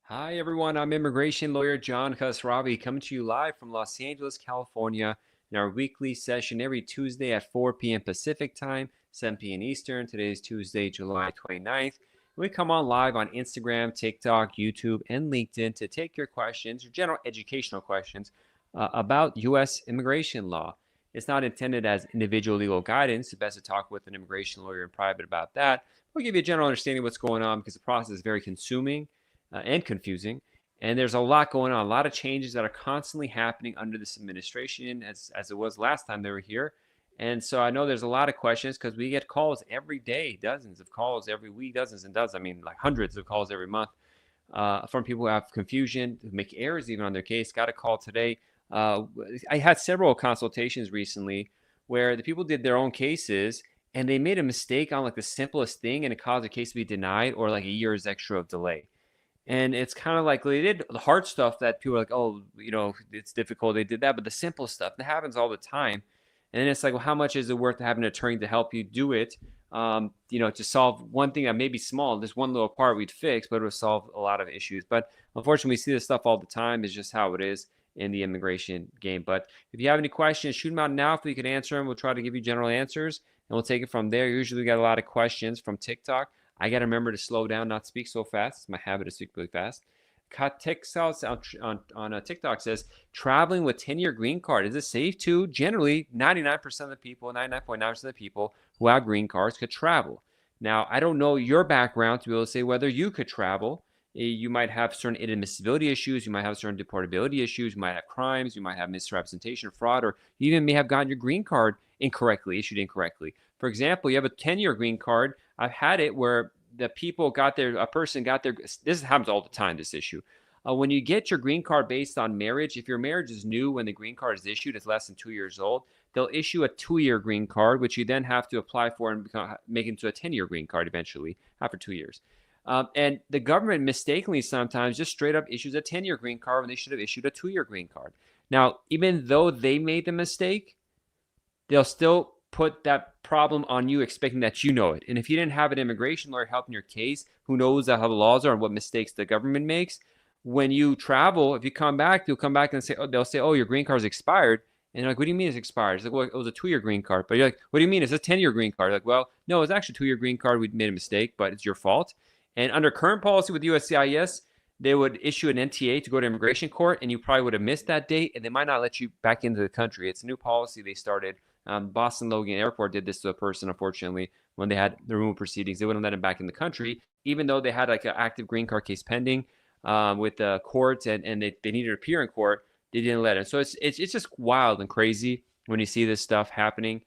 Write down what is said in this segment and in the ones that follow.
Hi, everyone. I'm immigration lawyer John Khosravi coming to you live from Los Angeles, California in our weekly session every Tuesday at 4 p.m. Pacific time, 7 p.m. Eastern. Today is Tuesday, July 29th. We come on live on Instagram, TikTok, YouTube, and LinkedIn to take your questions, your general educational questions about U.S. immigration law. It's not intended as individual legal guidance. It's best to talk with an immigration lawyer in private about that. We'll give you a general understanding of what's going on because the process is very consuming and confusing. And there's a lot going on, a lot of changes that are constantly happening under this administration, as it was last time they were here. And so I know there's a lot of questions because we get calls every day, dozens of calls every week, dozens and dozens. I mean, like hundreds of calls every month from people who have confusion, who make errors even on their case. Got a call today. I had several consultations recently where the people did their own cases and they made a mistake on like the simplest thing and it caused a case to be denied or like a year's extra of delay. And it's kind of like they did the hard stuff that people are like, oh, it's difficult. They did that, but the simple stuff that happens all the time. And then it's like, well, how much is it worth to have an attorney to help you do it? To solve one thing that may be small, this one little part we'd fix, but it would solve a lot of issues. But unfortunately, we see this stuff all the time. It's just how it is in the immigration game. But if you have any questions, shoot them out now. If we can answer them, we'll try to give you general answers, and we'll take it from there. Usually, we got a lot of questions from TikTok. I got to remember to slow down, not speak so fast. It's my habit to speak really fast. Texas on TikTok says, traveling with 10-year green card, is it safe to? Generally, 99% of the people, 99.9% of the people who have green cards could travel. Now, I don't know your background to be able to say whether you could travel. You might have certain inadmissibility issues. You might have certain deportability issues. You might have crimes. You might have misrepresentation, fraud, or you even may have gotten your green card issued incorrectly. For example, you have a 10-year green card. I've had it where a person got their, this happens all the time, this issue. When you get your green card based on marriage, if your marriage is new when the green card is issued, it's less than 2 years old, they'll issue a 2-year green card, which you then have to apply for and make into a 10-year green card eventually after 2 years. And the government mistakenly sometimes just straight up issues a 10-year green card when they should have issued a 2-year green card. Now, even though they made the mistake, they'll still put that problem on you, expecting that you know it. And if you didn't have an immigration lawyer helping your case, who knows how the laws are and what mistakes the government makes, when you travel, if you come back, they'll come back and say, they'll say, oh, your green card's expired. And you're like, what do you mean it's expired? It's like, well, it was a 2-year green card. But you're like, what do you mean? It's a 10-year green card. Like, well, no, it's actually a 2-year green card. We made a mistake, but it's your fault. And under current policy with USCIS, they would issue an NTA to go to immigration court, and you probably would have missed that date, and they might not let you back into the country. It's a new policy they started. Boston Logan Airport did this to a person, unfortunately, when they had the removal proceedings. They wouldn't let him back in the country, even though they had like an active green card case pending with the courts, and they needed to appear in court. They didn't let him. So it's just wild and crazy when you see this stuff happening,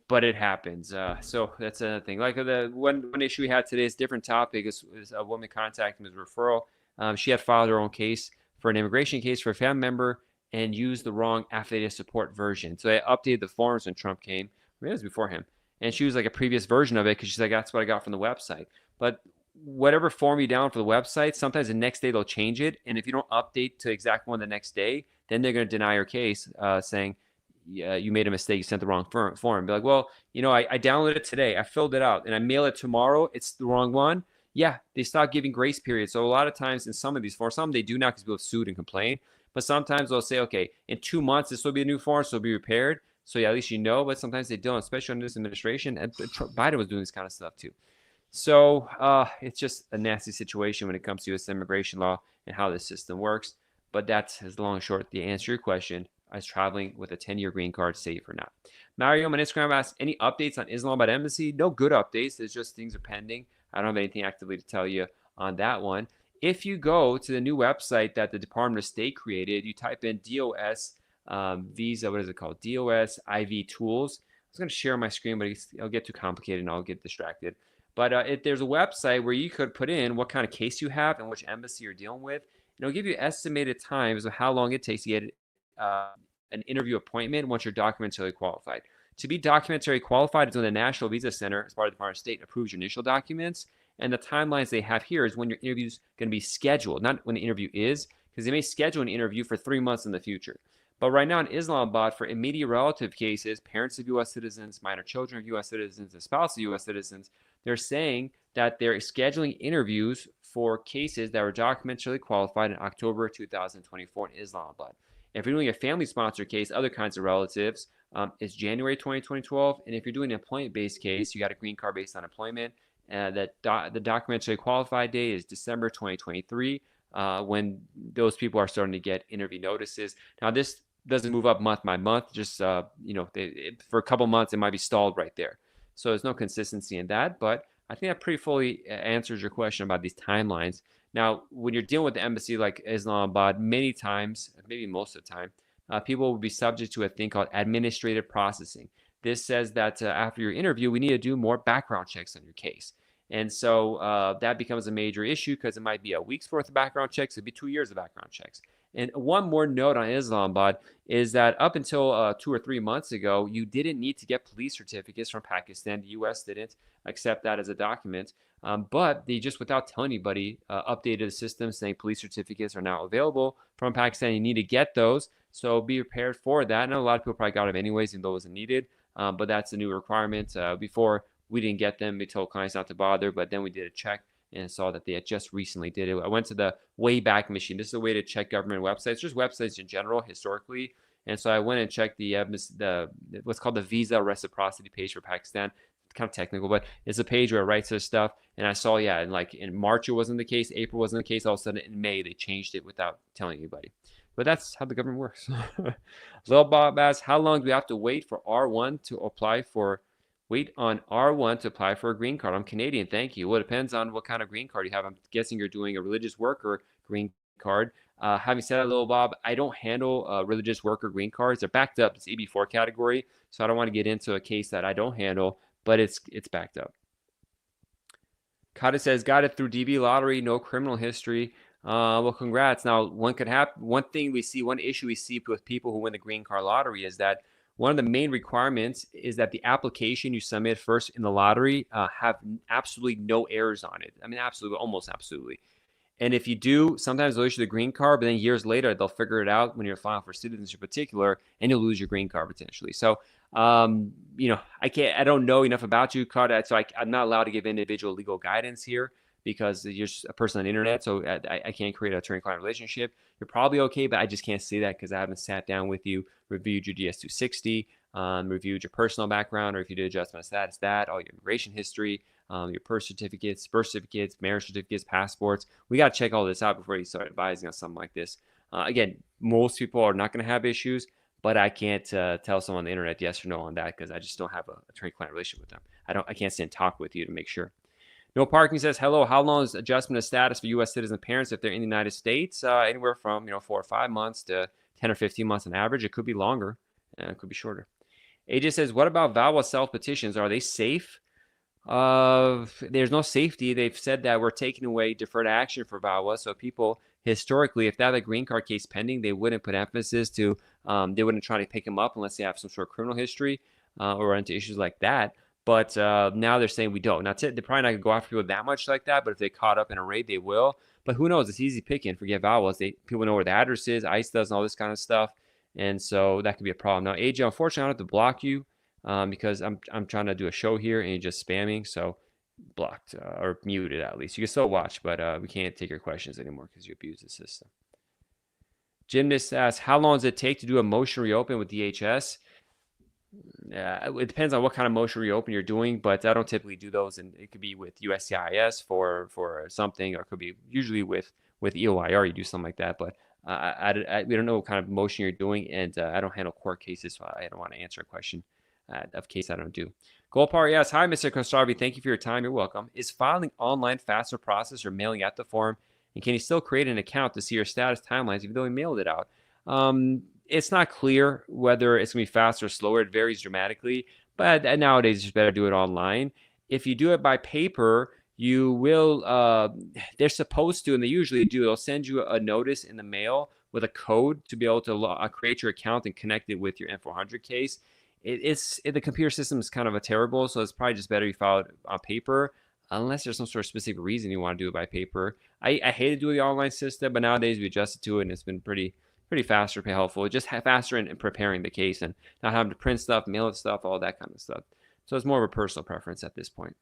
but it happens. So that's another thing. Like the one issue we had today is a different topic. Is a woman contacted me as a referral. She had filed her own case for an immigration case for a family member and used the wrong Affidavit of Support version. So I updated the forms when Trump came. Maybe it was before him. And she was like a previous version of it because she's like, that's what I got from the website. But whatever form you download for the website, sometimes the next day they'll change it. And if you don't update to exact one the next day, then they're going to deny your case saying, yeah, you made a mistake. You sent the wrong form. Be like, well, I downloaded it today. I filled it out and I mail it tomorrow. It's the wrong one. Yeah, they stop giving grace periods. So a lot of times in some of these forms, some they do now because people have sued and complained. But sometimes they'll say, okay, in 2 months, this will be a new form, so it'll be repaired. So yeah, at least you know, but sometimes they don't, especially under this administration. And Biden was doing this kind of stuff too. So it's just a nasty situation when it comes to U.S. immigration law and how this system works. But that's, as long and short, the answer to your question. Is traveling with a 10-year green card safe or not? Mario on Instagram asks, any updates on Islamabad Embassy? No good updates. It's just things are pending. I don't have anything actively to tell you on that one. If you go to the new website that the Department of State created, you type in DOS visa, what is it called? DOS IV tools. I was going to share my screen, but it'll get too complicated and I'll get distracted. But there's a website where you could put in what kind of case you have and which embassy you're dealing with. And it'll give you estimated times of how long it takes to get an interview appointment once you're documentarily qualified. To be documentarily qualified is when the National Visa Center, as part of the Department of State, approves your initial documents. And the timelines they have here is when your interview is going to be scheduled, not when the interview is, because they may schedule an interview for 3 months in the future. But right now in Islamabad, for immediate relative cases, parents of U.S. citizens, minor children of U.S. citizens, and spouse of U.S. citizens, they're saying that they're scheduling interviews for cases that were documentally qualified in October 2024 in Islamabad. If you're doing a family-sponsored case, other kinds of relatives, it's January 2012. And if you're doing an employment-based case, you got a green card based on employment. The documentally qualified date is December 2023, when those people are starting to get interview notices. Now, this doesn't move up month by month. Just for a couple months, it might be stalled right there. So there's no consistency in that. But I think that pretty fully answers your question about these timelines. Now, when you're dealing with the embassy like Islamabad, many times, maybe most of the time, people will be subject to a thing called administrative processing. This says that after your interview, we need to do more background checks on your case. And so that becomes a major issue because it might be a week's worth of background checks. It'd be 2 years of background checks. And one more note on Islamabad is that up until 2 or 3 months ago, you didn't need to get police certificates from Pakistan. The U.S. didn't accept that as a document. But they just, without telling anybody, updated the system saying police certificates are now available from Pakistan. You need to get those. So be prepared for that. I know a lot of people probably got them anyways, even though it wasn't needed. But that's a new requirement. Before, we didn't get them. We told clients not to bother. But then we did a check and saw that they had just recently did it. I went to the Wayback Machine. This is a way to check government websites, just websites in general, historically. And so I went and checked the what's called the visa reciprocity page for Pakistan. It's kind of technical, but it's a page where it writes this stuff. And I saw, and like in March, it wasn't the case. April wasn't the case. All of a sudden in May, they changed it without telling anybody. But that's how the government works. Lil Bob asks, how long do we have to wait on R1 to apply for a green card? I'm Canadian, thank you. Well, it depends on what kind of green card you have. I'm guessing you're doing a religious worker green card. Having said that, Lil Bob, I don't handle religious worker green cards. They're backed up. It's EB4 category, so I don't want to get into a case that I don't handle, but it's backed up. Kata says, got it through DB lottery, no criminal history. Well, congrats. Now, one issue we see with people who win the green card lottery is that one of the main requirements is that the application you submit first in the lottery have absolutely no errors on it. I mean, absolutely, almost absolutely. And if you do, sometimes they'll issue the green card, but then years later, they'll figure it out when you're filing for citizenship in particular, and you'll lose your green card potentially. So, I don't know enough about you, Kata, so I'm not allowed to give individual legal guidance here because you're just a person on the internet, so I can't create an attorney-client relationship. You're probably okay, but I just can't say that because I haven't sat down with you, reviewed your DS-260, reviewed your personal background, or if you did adjustment of status, all your immigration history, your birth certificates, marriage certificates, passports. We got to check all this out before you start advising on something like this. Again, most people are not going to have issues, but I can't tell someone on the internet yes or no on that because I just don't have an attorney-client relationship with them. I can't sit and talk with you to make sure. No Parking says, hello, how long is adjustment of status for U.S. citizen parents if they're in the United States? Anywhere from 4 or 5 months to 10 or 15 months on average. It could be longer, and it could be shorter. AJ says, what about VAWA self-petitions? Are they safe? There's no safety. They've said that we're taking away deferred action for VAWA. So people, historically, if they have a green card case pending, they wouldn't put emphasis to, they wouldn't try to pick them up unless they have some sort of criminal history or into issues like that. But now they're saying we don't. Now, they're probably not going to go after people that much like that, but if they caught up in a raid, they will. But who knows? It's easy picking. Forget VAWAs. People know where the address is. ICE does and all this kind of stuff. And so that could be a problem. Now, AJ, unfortunately, I don't have to block you because I'm trying to do a show here and you're just spamming. So blocked or muted at least. You can still watch, but we can't take your questions anymore because you abuse the system. Gymnast asks, how long does it take to do a motion reopen with DHS? It depends on what kind of motion reopen you're doing, but I don't typically do those, and it could be with USCIS for something, or it could be usually with EOIR you do something like that. But we don't know what kind of motion you're doing, and I don't handle court cases, so I don't want to answer a question of case I don't do. Golpar asks, hi, Mr. Kostravi, thank you for your time. You're welcome. Is filing online faster process or mailing out the form, and can you still create an account to see your status timelines even though we mailed it out? It's not clear whether it's going to be faster or slower. It varies dramatically, but nowadays it's better to do it online. If you do it by paper, you will, they're supposed to, and they usually do, they'll send you a notice in the mail with a code to be able to create your account and connect it with your N400 case. The computer system is kind of terrible, so it's probably just better you file it on paper, unless there's some sort of specific reason you want to do it by paper. I hate to do the online system, but nowadays we adjusted to it, and it's been pretty faster, pretty helpful. Just faster in preparing the case and not having to print stuff, mail it stuff, all that kind of stuff. So it's more of a personal preference at this point.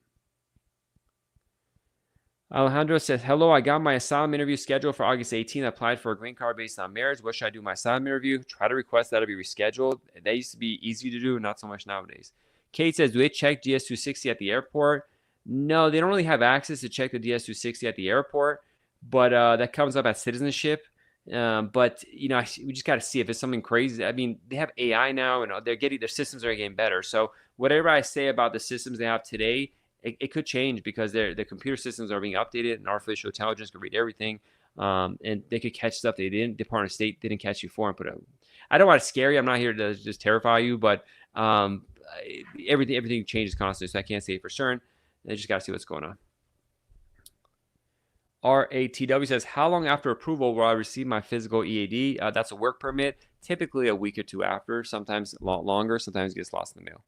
Alejandro says, hello, I got my asylum interview scheduled for August 18th. I applied for a green card based on marriage. What should I do my asylum interview? Try to request that to be rescheduled. That used to be easy to do, not so much nowadays. Kate says, do they check DS-260 at the airport? No, they don't really have access to check the DS-260 at the airport, but that comes up at citizenship. But, we just got to see if it's something crazy. I mean, they have AI now, and their systems are getting better. So whatever I say about the systems they have today, it could change because the computer systems are being updated and artificial intelligence can read everything. And they could catch stuff they didn't. Department of State didn't catch you for. I don't want to scare you. I'm not here to just terrify you, but everything changes constantly, so I can't say for certain. I just got to see what's going on. RATW says, how long after approval will I receive my physical EAD? That's a work permit, typically a week or two after, sometimes a lot longer, sometimes it gets lost in the mail.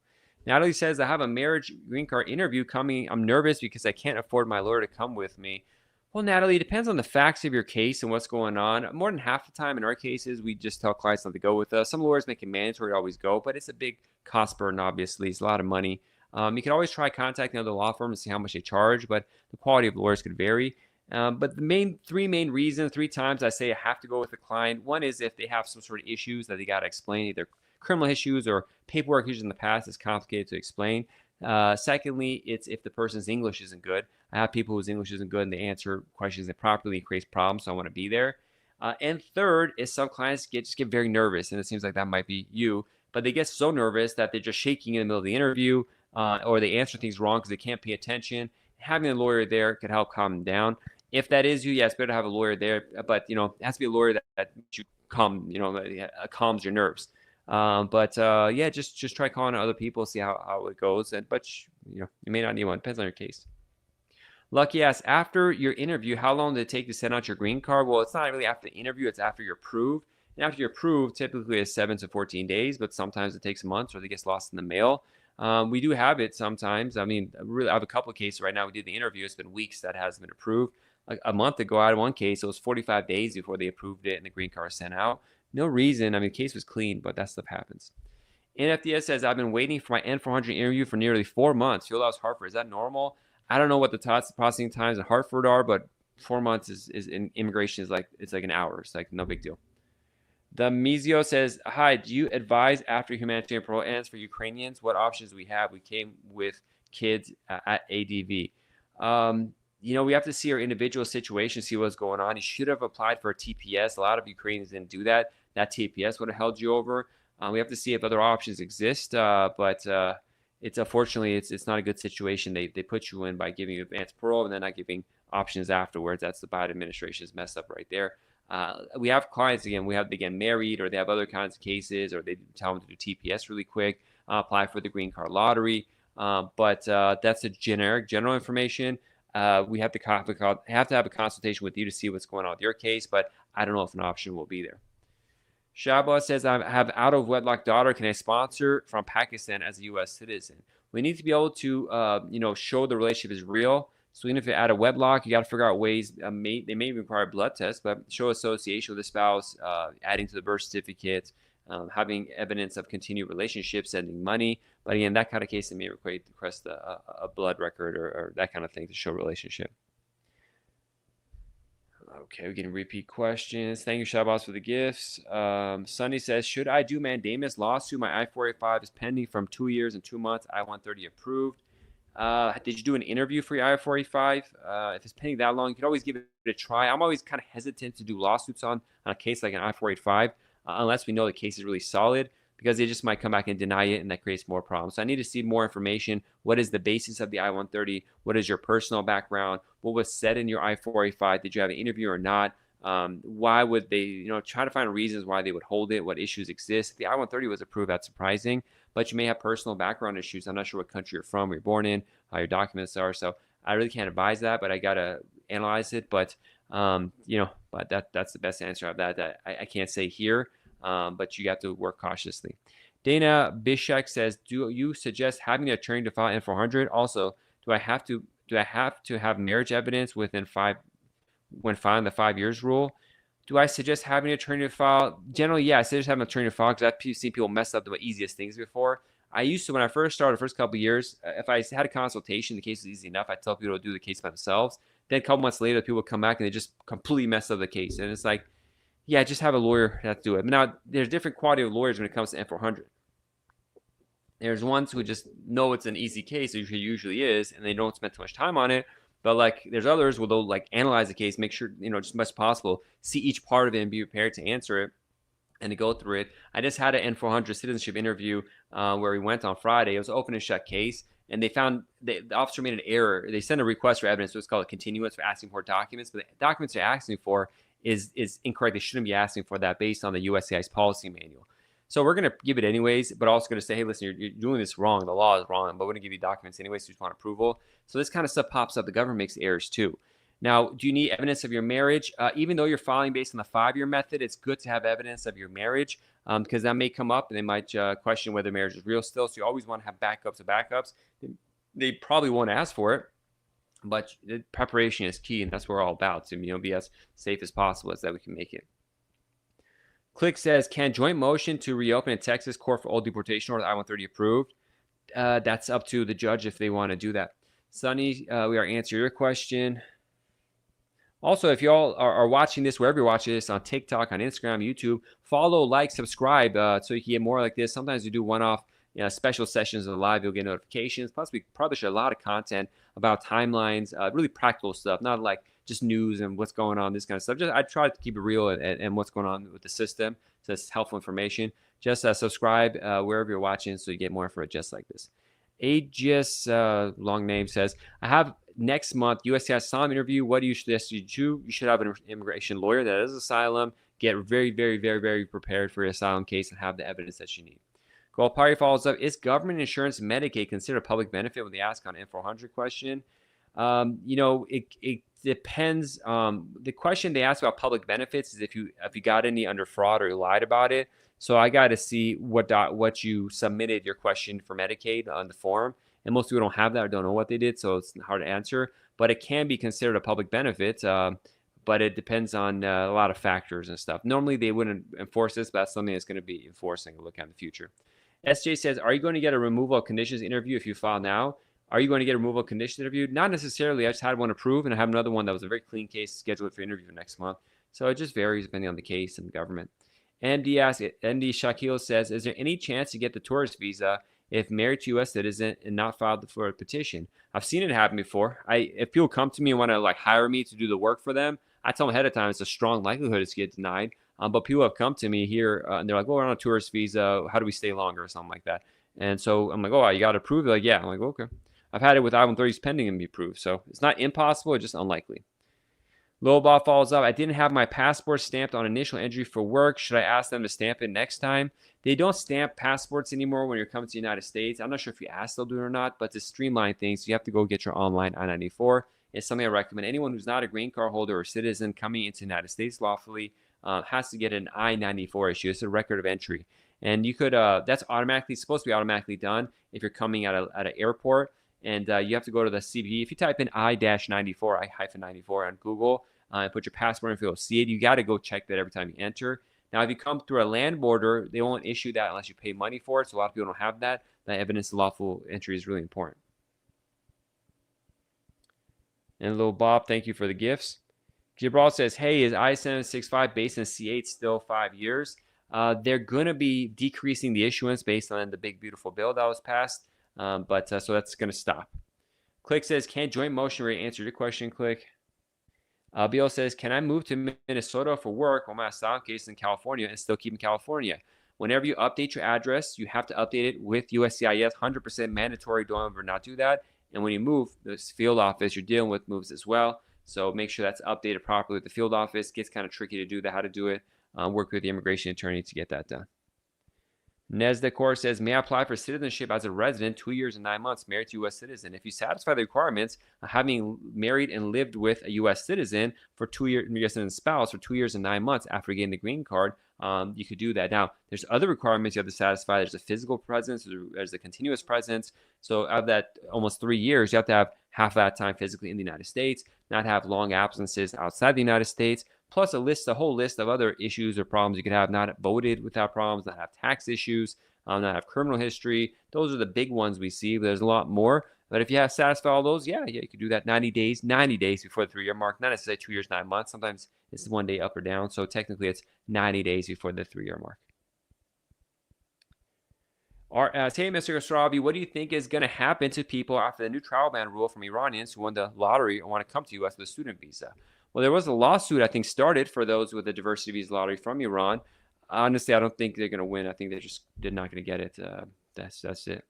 Natalie says, I have a marriage green card interview coming. I'm nervous because I can't afford my lawyer to come with me. Well, Natalie, it depends on the facts of your case and what's going on. More than half the time in our cases, we just tell clients not to go with us. Some lawyers make it mandatory to always go, but it's a big cost burden, obviously. It's a lot of money. You can always try contacting other law firms and see how much they charge, but the quality of lawyers could vary. But the three main reasons, 3 times I say I have to go with the client. One is if they have some sort of issues that they got to explain, either criminal issues or paperwork issues in the past. It's complicated to explain. Secondly, it's if the person's English isn't good. I have people whose English isn't good and they answer questions improperly and creates problems, so I want to be there. And third is some clients just get very nervous, and it seems like that might be you, but they get so nervous that they're just shaking in the middle of the interview, or they answer things wrong because they can't pay attention. Having a lawyer there could help calm them down. If that is you, yeah, it's better to have a lawyer there, but it has to be a lawyer that makes you calm, calms your nerves. Yeah, just try calling other people, see how it goes. But you may not need one. Depends on your case. Lucky asks, after your interview, how long did it take to send out your green card? Well, it's not really after the interview, it's after you're approved. And after you're approved, typically it's 7 to 14 days, but sometimes it takes months or it gets lost in the mail. We do have it sometimes. I mean, really, I have a couple of cases right now. We did the interview. It's been weeks that hasn't been approved. Like a month ago, I had one case. It was 45 days before they approved it and the green card was sent out. No reason. I mean, the case was clean, but that stuff happens. NFDS says, I've been waiting for my N400 interview for nearly 4 months. Field House Hartford. Is that normal? I don't know what the processing times in Hartford are, but 4 months is in immigration is like an hour. It's like no big deal. The Mizio says, hi, do you advise after humanitarian parole ends for Ukrainians? What options we have? We came with kids at ADV. We have to see our individual situation, see what's going on. You should have applied for a TPS. A lot of Ukrainians didn't do that. That TPS would have held you over. We have to see if other options exist, but it's unfortunately it's not a good situation. They put you in by giving you advanced parole and then not giving options afterwards. That's the Biden administration's messed up right there. We have clients they get married or they have other kinds of cases, or they tell them to do TPS really quick, apply for the green card lottery. But that's a general information. We have to have a consultation with you to see what's going on with your case, but I don't know if an option will be there. Shabba says, I have out-of-wedlock daughter. Can I sponsor from Pakistan as a U.S. citizen? We need to be able to, show the relationship is real. So even if you're out of wedlock, you got to figure out ways. They may require blood tests, but show association with the spouse, adding to the birth certificate, having evidence of continued relationship, sending money. But again, that kind of case, it may request a blood record or that kind of thing to show relationship. Okay, we're getting repeat questions. Thank you, Shabazz, for the gifts. Sunny says, should I do Mandamus lawsuit? My I-485 is pending from 2 years and 2 months. I-130 approved. Did you do an interview for your I-485? If it's pending that long, you can always give it a try. I'm always kind of hesitant to do lawsuits on a case like an I-485 unless we know the case is really solid, because they just might come back and deny it, and that creates more problems. So I need to see more information. What is the basis of the I-130? What is your personal background? What was said in your I-485? Did you have an interview or not? Why would they, try to find reasons why they would hold it, what issues exist. If the I-130 was approved, that's surprising, but you may have personal background issues. I'm not sure what country you're from, where you're born in, how your documents are. So I really can't advise that, but I got to analyze it. But that's the best answer of that I can't say here. But you have to work cautiously. Dana Bishak says, do you suggest having an attorney to file N400? Also, do I have to have marriage evidence when filing the 5 years rule? Do I suggest having an attorney to file? Generally, yeah, I suggest having an attorney to file, because I've seen people mess up the easiest things before. I used to, when I first started, the first couple of years, if I had a consultation, the case was easy enough. I tell people to do the case by themselves. Then a couple months later, people come back and they just completely mess up the case. And it's like, yeah, just have a lawyer that do it. Now, there's different quality of lawyers when it comes to N-400. There's ones who just know it's an easy case, it usually is, and they don't spend too much time on it. But like, there's others where they'll like analyze the case, make sure, just as much as possible, see each part of it and be prepared to answer it and to go through it. I just had an N-400 citizenship interview where we went on Friday. It was an open and shut case, and they found the officer made an error. They sent a request for evidence, so it's called a continuance for asking for documents, but the documents they're asking for is incorrect. They shouldn't be asking for that based on the USCIS policy manual. So we're going to give it anyways, but also going to say, hey, listen, you're doing this wrong. The law is wrong, but we're going to give you documents anyways, so you just want approval. So this kind of stuff pops up. The government makes errors too. Now, do you need evidence of your marriage? Even though you're filing based on the 5-year method, it's good to have evidence of your marriage because that may come up and they might question whether marriage is real still. So you always want to have backups of backups. They probably won't ask for it, but preparation is key, and that's what we're all about, to be as safe as possible as that we can make it. Click says, can joint motion to reopen in Texas court for old deportation order I-130 approved? That's up to the judge if they want to do that. Sonny, we are answering your question. Also, if y'all are watching this, wherever you're watching this, on TikTok, on Instagram, YouTube, follow, like, subscribe so you can get more like this. Sometimes we do one-off special sessions of the live. You'll get notifications. Plus, we publish a lot of content about timelines, really practical stuff, not like just news and what's going on, this kind of stuff. I try to keep it real and what's going on with the system. So it's helpful information. Just subscribe wherever you're watching so you get more info just like this. Aegis, long name, says, I have next month USCIS asylum interview. What do you suggest you do? You should have an immigration lawyer that is asylum. Get very, very, very, very prepared for your asylum case and have the evidence that you need. Golpari follows up, is government insurance Medicaid considered a public benefit when they ask on N-400 question? It depends. The question they ask about public benefits is if you got any under fraud or you lied about it. So I got to see what you submitted your question for Medicaid on the form. And most people don't have that or don't know what they did, so it's hard to answer. But it can be considered a public benefit, but it depends on a lot of factors and stuff. Normally, they wouldn't enforce this, but that's something that's going to be enforcing a look at in the future. SJ says, are you going to get a removal of conditions interview if you file now? Are you going to get a removal of conditions interview? Not necessarily. I just had one approved, and I have another one that was a very clean case scheduled for interview next month. So it just varies depending on the case and the government. Andy Shakil says, is there any chance to get the tourist visa if married to U.S. citizen and not filed for a petition? I've seen it happen before. If people come to me and want to hire me to do the work for them, I tell them ahead of time it's a strong likelihood it's get denied. But people have come to me here and they're like, well, we're on a tourist visa. How do we stay longer or something like that? And so I'm like, oh, you got to approve? They're like, yeah. I'm like, okay. I've had it with I-130s pending and be approved. So it's not impossible, it's just unlikely. Lowball follows up. I didn't have my passport stamped on initial entry for work. Should I ask them to stamp it next time? They don't stamp passports anymore when you're coming to the United States. I'm not sure if you ask they'll do it or not, but to streamline things, you have to go get your online I-94. It's something I recommend. Anyone who's not a green card holder or citizen coming into the United States lawfully has to get an I-94 issue. It's a record of entry. And you could, that's supposed to be automatically done if you're coming at an airport. And you have to go to the CBP. If you type in I-94, I-94 on Google and put your passport info, you'll see it. You got to go check that every time you enter. Now, if you come through a land border, they won't issue that unless you pay money for it. So a lot of people don't have that. That evidence of lawful entry is really important. And little Bob, thank you for the gifts. Gibraltar says, hey, is I-765 based in C8 still 5 years? They're going to be decreasing the issuance based on the big, beautiful bill that was passed. So that's going to stop. Click says, can joint motion rate answer your question, Click? Bill says, can I move to Minnesota for work while my asylum case is in California and still keep in California? Whenever you update your address, you have to update it with USCIS. 100% mandatory. Don't ever not do that. And when you move, the field office you're dealing with moves as well. So make sure that's updated properly with the field office. It gets kind of tricky to do that, how to do it. Work with the immigration attorney to get that done. Nezdekor says, may I apply for citizenship as a resident 2 years and 9 months, married to a U.S. citizen? If you satisfy the requirements of having married and lived with a U.S. citizen for 2 years, U.S. citizen spouse for 2 years and 9 months after getting the green card, you could do that. Now, there's other requirements you have to satisfy. There's a physical presence. There's a continuous presence. So out of that almost 3 years, you have to have half that time physically in the United States, not have long absences outside the United States, plus a whole list of other issues or problems you could have: not voted without problems, not have tax issues, not have criminal history. Those are the big ones we see. But there's a lot more. But if you have satisfied all those, yeah, you could do that 90 days before the 3-year mark. Not necessarily 2 years, 9 months. Sometimes it's 1 day up or down. So technically it's 90 days before the 3-year mark. Hey, Mr. Khosravi, what do you think is going to happen to people after the new travel ban rule from Iranians who won the lottery and want to come to U.S. with a student visa? Well, there was a lawsuit, I think, started for those with the diversity visa lottery from Iran. Honestly, I don't think they're going to win. I think they're not going to get it. That's it,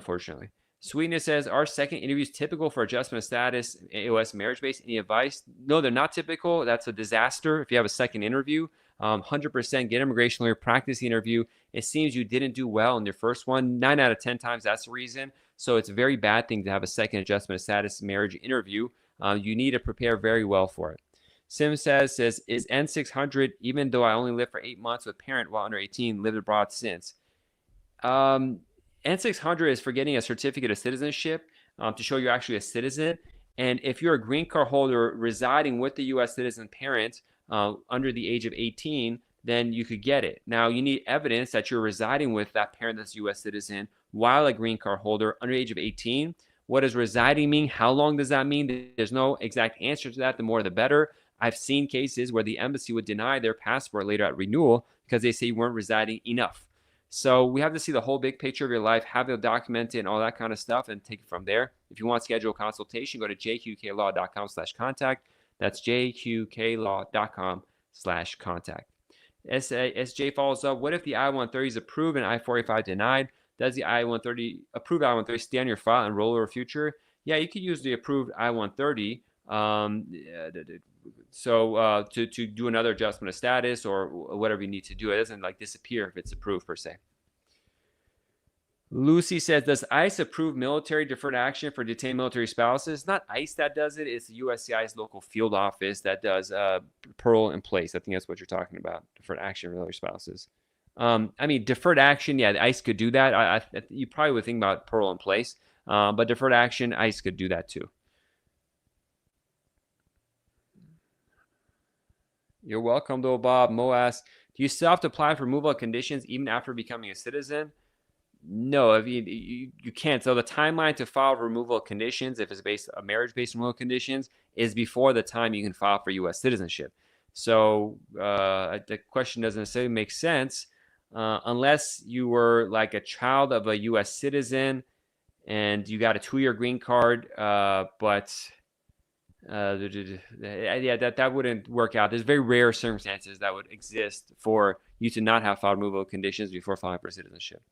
fortunately. Sweetness says, are second interviews typical for adjustment of status, AOS marriage-based? Any advice? No, they're not typical. That's a disaster if you have a second interview. 100% get immigration lawyer, practice the interview. It seems you didn't do well in your first one. 9 out of 10 times, that's the reason. So it's a very bad thing to have a second adjustment of status marriage interview. You need to prepare very well for it. Sim says, is N600, even though I only lived for 8 months with parent while under 18, lived abroad since? N600 is for getting a certificate of citizenship to show you're actually a citizen. And if you're a green card holder residing with the U.S. citizen parent under the age of 18, then you could get it. Now, you need evidence that you're residing with that parent that's a U.S. citizen while a green card holder under the age of 18. What does residing mean? How long does that mean? There's no exact answer to that. The more, the better. I've seen cases where the embassy would deny their passport later at renewal because they say you weren't residing enough. So we have to see the whole big picture of your life, have it documented and all that kind of stuff, and take it from there. If you want to schedule a consultation, go to jqqlaw.com/contact. That's jqqlaw.com/contact. SJ follows up, what if the I-130 is approved and I-485 denied? Does the approved I-130 stay on your file and roll over future? Yeah, you could use the approved I-130 to do another adjustment of status or whatever you need to do. It doesn't disappear if it's approved per se. Lucy says, does ICE approve military deferred action for detained military spouses? It's not ICE that does it. It's the USCIS local field office that does parole in place. I think that's what you're talking about, deferred action for military spouses. Deferred action, yeah, ICE could do that. You probably would think about parole in place, but deferred action, ICE could do that too. You're welcome, though, Bob. Mo asks, do you still have to apply for removal of conditions even after becoming a citizen? No, you can't. So the timeline to file removal of conditions, if it's a marriage-based removal conditions, is before the time you can file for U.S. citizenship. So the question doesn't necessarily make sense unless you were like a child of a U.S. citizen and you got a 2-year green card, but that wouldn't work out. There's very rare circumstances that would exist for you to not have filed removal conditions before filing for citizenship.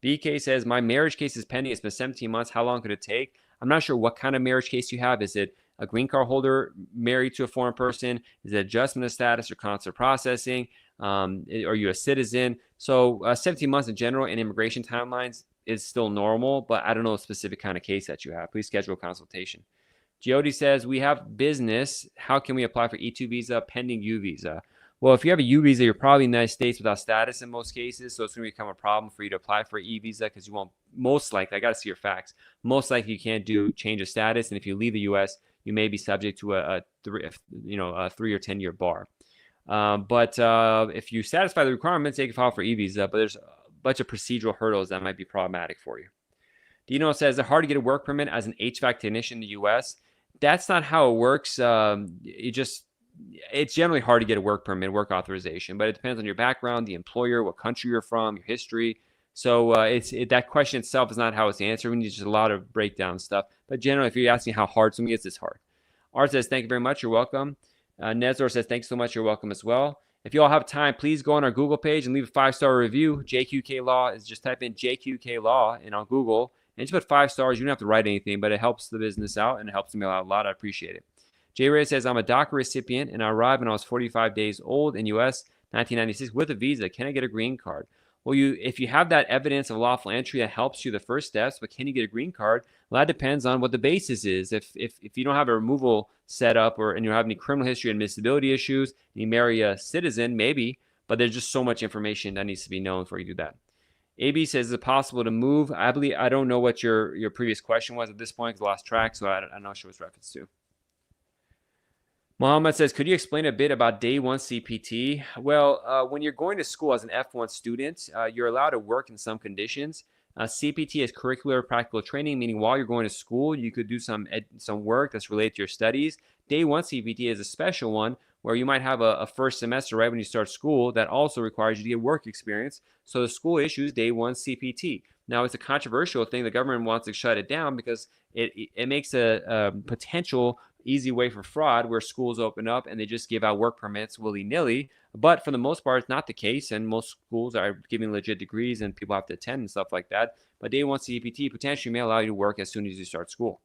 BK says, my marriage case is pending. It's been 17 months. How long could it take? I'm not sure what kind of marriage case you have. Is it a green card holder married to a foreign person? Is it adjustment of status or consular processing? Are you a citizen? So 17 months in general in immigration timelines is still normal, but I don't know a specific kind of case that you have. Please schedule a consultation. Giodi says, we have business. How can we apply for E2 visa pending U visa? Well, if you have a U visa, you're probably in the United States without status in most cases, so it's going to become a problem for you to apply for an E visa because you won't, most likely, I got to see your facts, most likely you can't do change of status, and if you leave the U.S., you may be subject to a 3 or 10-year bar. But if you satisfy the requirements, you can file for E visa, but there's a bunch of procedural hurdles that might be problematic for you. Dino says, it's hard to get a work permit as an HVAC technician in the U.S. That's not how it works. It's generally hard to get a work permit, work authorization, but it depends on your background, the employer, what country you're from, your history. So that question itself is not how it's answered. We need just a lot of breakdown stuff. But generally, if you're asking how hard something is, it's hard. Art says, thank you very much. You're welcome. Nezor says, thanks so much. You're welcome as well. If you all have time, please go on our Google page and leave a 5-star review. JQK Law is just type in JQK Law on Google and just put 5 stars. You don't have to write anything, but it helps the business out and it helps me out a lot. I appreciate it. Jay Ray says, I'm a DACA recipient and I arrived when I was 45 days old in U.S. 1996 with a visa. Can I get a green card? Well, if you have that evidence of lawful entry, that helps you the first steps, but can you get a green card? Well, that depends on what the basis is. If you don't have a removal set up and you have any criminal history and admissibility issues, and you marry a citizen, maybe, but there's just so much information that needs to be known before you do that. AB says, is it possible to move? I don't know what your previous question was at this point because I lost track, so I'm not sure what it's referenced to. Mohammed says, could you explain a bit about day one CPT? Well, when you're going to school as an F1 student, you're allowed to work in some conditions. CPT is curricular practical training, meaning while you're going to school, you could do some work that's related to your studies. Day 1 CPT is a special one where you might have a first semester right when you start school that also requires you to get work experience. So the school issues Day 1 CPT. Now, it's a controversial thing. The government wants to shut it down because it makes a potential easy way for fraud where schools open up and they just give out work permits willy-nilly. But for the most part, it's not the case, and most schools are giving legit degrees and people have to attend and stuff like that. But Day 1 CPT potentially may allow you to work as soon as you start school.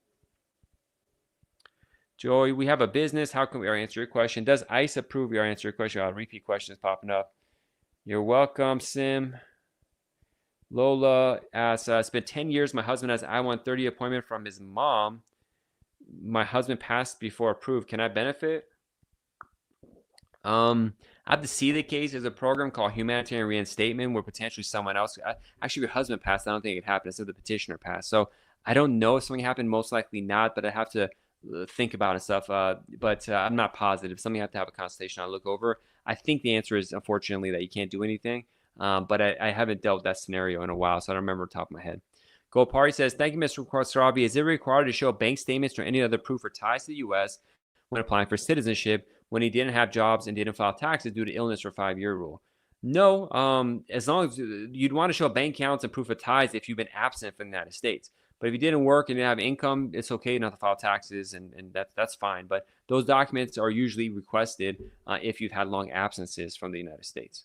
Joey, we have a business. How can we answer your question? Does ICE approve your answer your question? I'll repeat questions popping up. You're welcome, Sim. Lola asks, it's been 10 years. My husband has I-130 appointment from his mom. My husband passed before approved. Can I benefit? I have to see the case. There's a program called humanitarian reinstatement where potentially someone else, actually your husband passed. I don't think it happened. It's if the petitioner passed. So I don't know if something happened. Most likely not, but I have to think about it and stuff. But I'm not positive. Something I have to have a consultation I'll look over. I think the answer is unfortunately that you can't do anything. But I haven't dealt with that scenario in a while, so I don't remember off the top of my head. Gold Party says, thank you, Mr. Khosravi. Is it required to show bank statements or any other proof or ties to the U.S. when applying for citizenship when he didn't have jobs and didn't file taxes due to illness or 5-year rule? No, as long as you'd want to show bank accounts and proof of ties if you've been absent from the United States. But if you didn't work and didn't have income, it's okay not to file taxes, and that's fine. But those documents are usually requested if you've had long absences from the United States.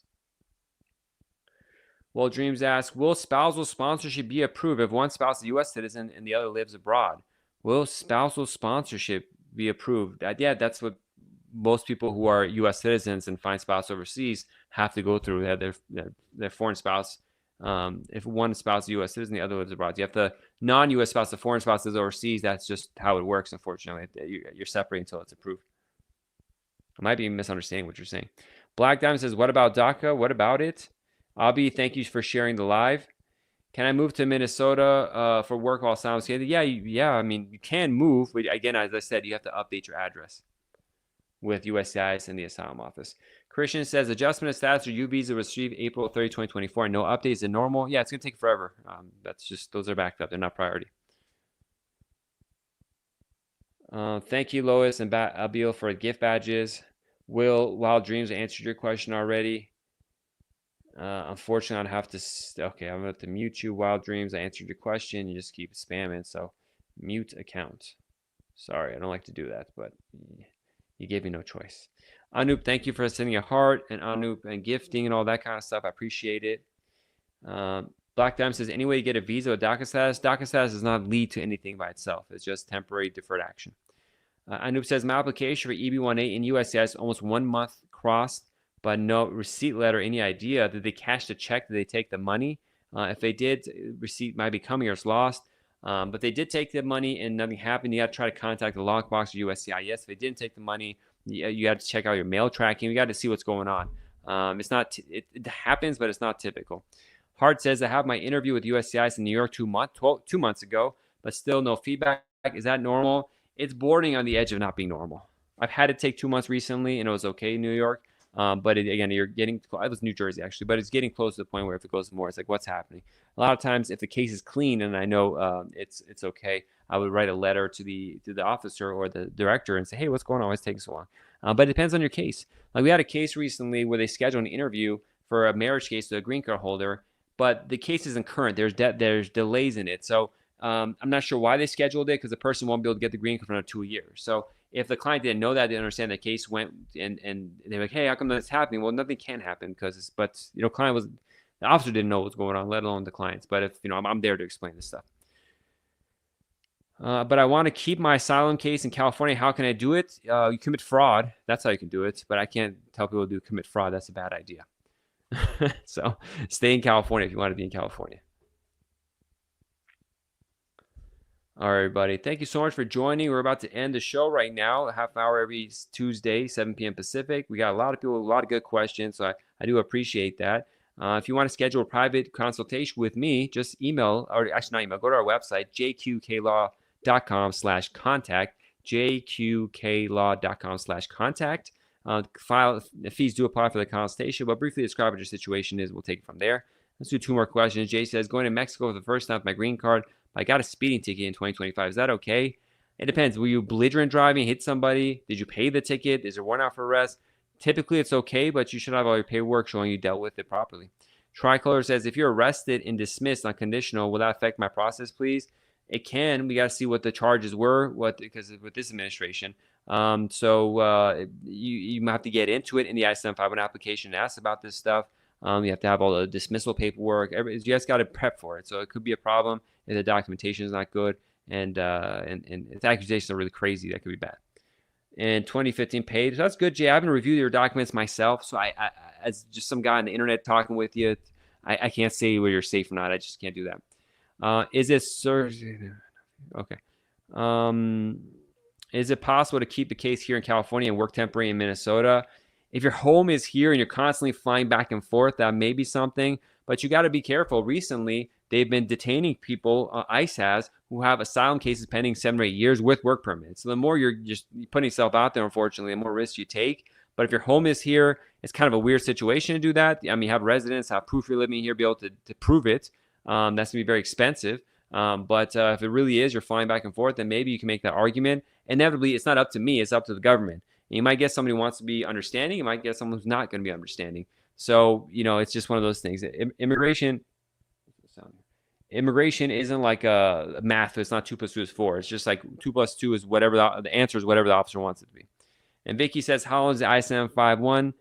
Well, Dreams asks, will spousal sponsorship be approved if one spouse is a U.S. citizen and the other lives abroad? Will spousal sponsorship be approved? Yeah, that's what most people who are U.S. citizens and find spouse overseas have to go through. Their foreign spouse. If one spouse is a U.S. citizen, the other lives abroad. You have the non-U.S. spouse, the foreign spouse is overseas. That's just how it works, unfortunately. You're separating until it's approved. I might be misunderstanding what you're saying. Black Diamond says, what about DACA? What about it? Abby, thank you for sharing the live. Can I move to Minnesota for work while asylum is granted? Yeah. I mean, you can move, but again, as I said, you have to update your address with USCIS and the asylum office. Christian says, adjustment of status or U visa received April 30, 2024. No updates in normal. Yeah, it's going to take forever. That's just, those are backed up. They're not priority. Thank you, Lois and Abil, for gift badges. Will Wild Dreams answered your question already. Unfortunately, I'd have to. Okay, I'm going to mute you, Wild Dreams. I answered your question. You just keep spamming, so mute account. Sorry, I don't like to do that, but you gave me no choice. Anoop, thank you for sending a heart and Anoop and gifting and all that kind of stuff. I appreciate it. Black Diamond says, any way you get a visa or DACA status? DACA status does not lead to anything by itself. It's just temporary deferred action. Anoop says, my application for EB-18 in USCIS almost 1 month crossed, but no receipt letter. Any idea? Did they cash the check? Did they take the money? If they did, receipt might be coming or it's lost. But they did take the money and nothing happened. You got to try to contact the lockbox or USCIS. If they didn't take the money, you got to check out your mail tracking. You got to see what's going on. It's not. It happens, but it's not typical. Hart says, I have my interview with USCIS in New York 2 months ago, but still no feedback. Is that normal? It's bordering on the edge of not being normal. I've had it take 2 months recently, and it was okay in New York. But again, you're getting, I was New Jersey actually, but it's getting close to the point where if it goes more, it's like, what's happening? A lot of times if the case is clean and I know it's okay, I would write a letter to the officer or the director and say, hey, what's going on? Why is it taking so long? But it depends on your case. Like we had a case recently where they scheduled an interview for a marriage case to a green card holder, but the case isn't current. There's delays in it. So I'm not sure why they scheduled it because the person won't be able to get the green card for another 2 years. So if the client didn't know that, they didn't understand the case went and they're like, hey, how come that's happening? Well, nothing can happen because the officer didn't know what was going on, let alone the clients. But if, I'm there to explain this stuff. But I want to keep my asylum case in California. How can I do it? You commit fraud. That's how you can do it. But I can't tell people to commit fraud. That's a bad idea. So stay in California if you want to be in California. All right, everybody. Thank you so much for joining. We're about to end the show right now. A half hour every Tuesday, 7 p.m. Pacific. We got a lot of people, a lot of good questions. So I do appreciate that. If you want to schedule a private consultation with me, just email, or actually not email, go to our website, jqqlaw.com/contact, jqqlaw.com/contact. Fees do apply for the consultation, but briefly describe what your situation is. We'll take it from there. Let's do 2 more questions. Jay says, going to Mexico for the first time with my green card, but I got a speeding ticket in 2025. Is that okay? It depends. Were you belligerent driving, hit somebody? Did you pay the ticket? Is there warrant out for arrest? Typically, it's okay, but you should have all your paperwork showing you dealt with it properly. Tricolor says, if you're arrested and dismissed on conditional, will that affect my process, please? It can. We got to see what the charges were, because with this administration. You might have to get into it in the I-751 application and ask about this stuff. You have to have all the dismissal paperwork. You just got to prep for it. So it could be a problem if the documentation is not good, and if the accusations are really crazy, that could be bad. And 2015 paid. So that's good, Jay. I haven't reviewed your documents myself, so I as just some guy on the internet talking with you, I can't say whether you're safe or not. I just can't do that. Is it okay? Is it possible to keep the case here in California and work temporary in Minnesota? If your home is here and you're constantly flying back and forth, that may be something, but you got to be careful. Recently, they've been detaining people, ICE has, who have asylum cases pending 7 or 8 years with work permits. So the more you're just putting yourself out there, unfortunately, the more risks you take. But if your home is here, it's kind of a weird situation to do that. I mean, have residents, have proof you're living here, be able to prove it. That's going to be very expensive. But if it really is, you're flying back and forth, then maybe you can make that argument. Inevitably, it's not up to me. It's up to the government. And you might get somebody who wants to be understanding. You might get someone who's not going to be understanding. So, it's just one of those things. Immigration isn't like a math. It's not 2 + 2 is 4. It's just like 2 + 2 is whatever the answer is, whatever the officer wants it to be. And Vicky says, how long is the I-751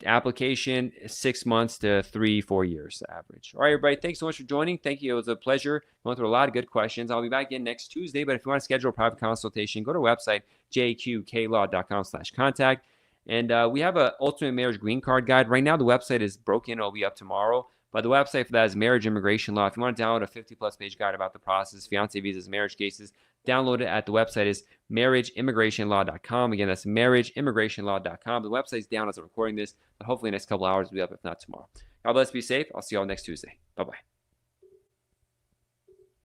application? 6 months to 3-4 years average. All right, everybody. Thanks so much for joining. Thank you. It was a pleasure going through a lot of good questions. I'll be back again next Tuesday. But if you want to schedule a private consultation, go to our website, jqklaw.com/contact. And we have an ultimate marriage green card guide. Right now, the website is broken. It'll be up tomorrow. But the website for that is Marriage Immigration Law. If you want to download a 50-plus page guide about the process, fiancé visas, marriage cases, download it at the website is marriageimmigrationlaw.com. Again, that's marriageimmigrationlaw.com. The website's down as I'm recording this, but hopefully the next couple hours will be up, if not tomorrow. God bless, be safe. I'll see you all next Tuesday. Bye-bye.